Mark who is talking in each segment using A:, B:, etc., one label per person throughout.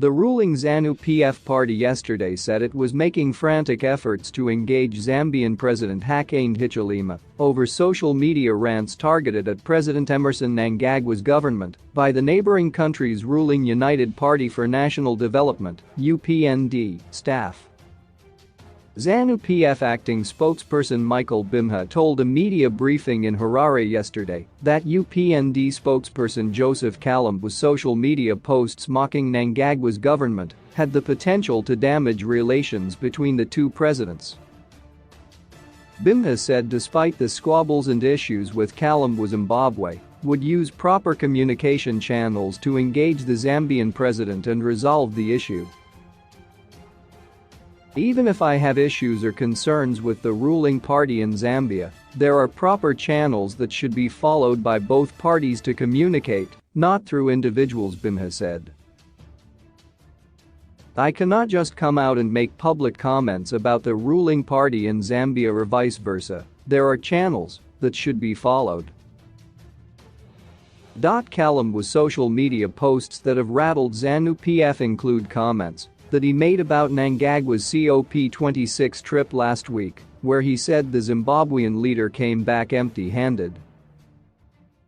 A: The ruling Zanu PF party yesterday said it was making frantic efforts to engage Zambian President Hakainde Hichilema over social media rants targeted at President Emmerson Mnangagwa's government by the neighboring country's ruling United Party for National Development (UPND) staff. Zanu PF acting spokesperson Michael Bimha told a media briefing in Harare yesterday that UPND spokesperson Joseph Kalimbwe's social media posts mocking Mnangagwa's government had the potential to damage relations between the two presidents. Bimha said despite the squabbles and issues with Kalimbwe, Zimbabwe would use proper communication channels to engage the Zambian president and resolve the issue. Even if I have issues or concerns with the ruling party in Zambia, there are proper channels that should be followed by both parties to communicate, not through individuals, Bimha said. I cannot just come out and make public comments about the ruling party in Zambia or vice versa. There are channels that should be followed. Kalimbwe's social media posts that have rattled Zanu PF include comments that he made about Mnangagwa's COP26 trip last week, where he said the Zimbabwean leader came back empty-handed.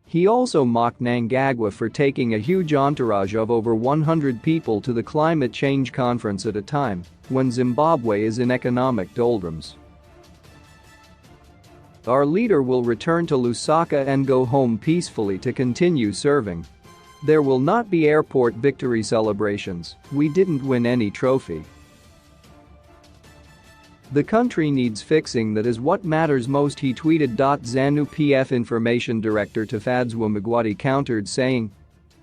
A: He also mocked Mnangagwa for taking a huge entourage of over 100 people to the climate change conference at a time when Zimbabwe is in economic doldrums. Our leader will return to Lusaka and go home peacefully to continue serving. There will not be airport victory celebrations. We didn't win any trophy. The country needs fixing, that is what matters most, he tweeted. Zanu PF information director Tafadzwa Magwati countered, saying,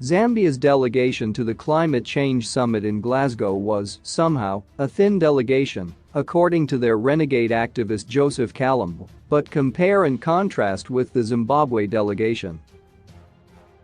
A: Zambia's delegation to the climate change summit in Glasgow was, somehow, a thin delegation, according to their renegade activist Joseph Kalimbwe, but compare and contrast with the Zimbabwe delegation.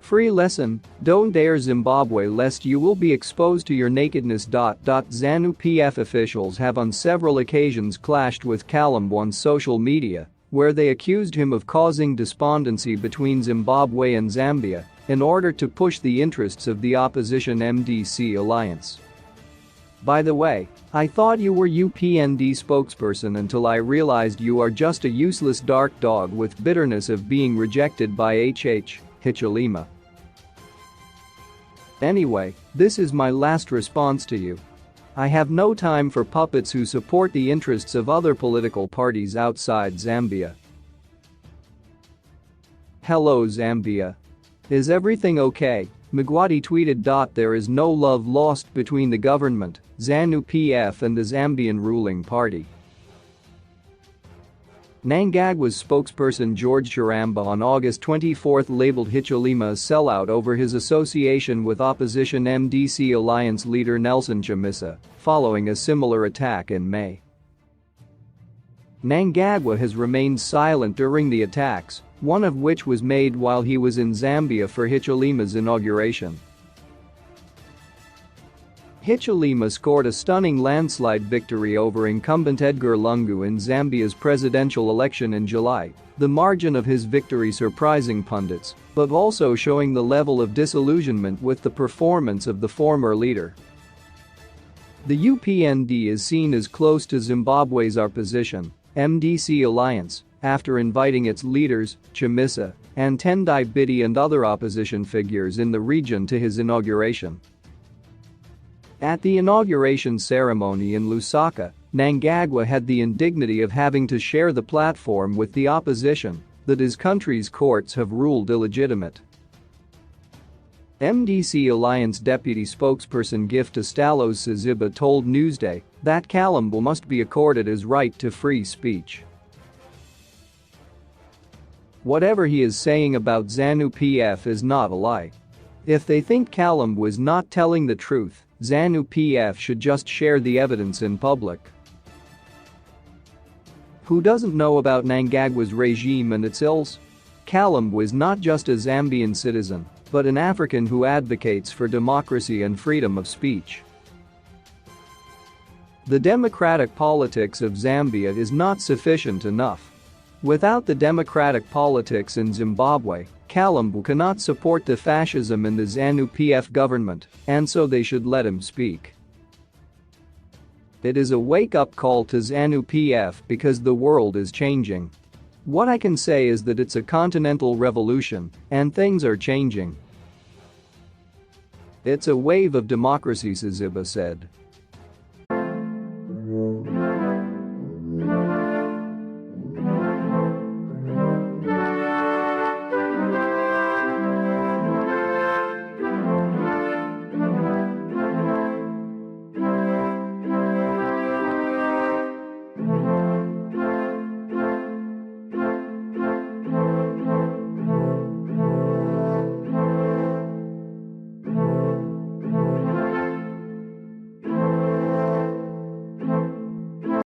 A: Free lesson: don't dare Zimbabwe lest you will be exposed to your nakedness. Zanu PF officials have on several occasions clashed with Kalimbwe on social media, where they accused him of causing despondency between Zimbabwe and Zambia in order to push the interests of the opposition MDC alliance. By the way, I thought you were UPND spokesperson until I realized you are just a useless dark dog with bitterness of being rejected by Hichilema. Anyway, this is my last response to you. I have no time for puppets who support the interests of other political parties outside Zambia. Hello Zambia. Is everything okay? Magwati tweeted. There is no love lost between the government, Zanu PF and the Zambian ruling party. Mnangagwa's spokesperson George Charamba on August 24 labeled Hichilema a sellout over his association with opposition MDC alliance leader Nelson Chamisa, following a similar attack in May. Mnangagwa has remained silent during the attacks, one of which was made while he was in Zambia for Hichilema's inauguration. Hichilema scored a stunning landslide victory over incumbent Edgar Lungu in Zambia's presidential election in July, the margin of his victory surprising pundits, but also showing the level of disillusionment with the performance of the former leader. The UPND is seen as close to Zimbabwe's opposition, MDC alliance, after inviting its leaders, Chamisa and Tendai Biti and other opposition figures in the region to his inauguration. At the inauguration ceremony in Lusaka, Mnangagwa had the indignity of having to share the platform with the opposition that his country's courts have ruled illegitimate. MDC Alliance Deputy Spokesperson Gift Stalos Siziba told Newsday that Kalimbwe must be accorded his right to free speech. Whatever he is saying about Zanu PF is not a lie. If they think Kalimbwe is not telling the truth, Zanu PF should just share the evidence in public. Who doesn't know about Mnangagwa's regime and its ills? Kalimbwe is not just a Zambian citizen, but an African who advocates for democracy and freedom of speech. The democratic politics of Zambia is not sufficient enough. Without the democratic politics in Zimbabwe, Kalimbwe cannot support the fascism in the Zanu PF government, and so they should let him speak. It is a wake-up call to Zanu PF because the world is changing. What I can say is that it's a continental revolution, and things are changing. It's a wave of democracy, Zimbabwe said.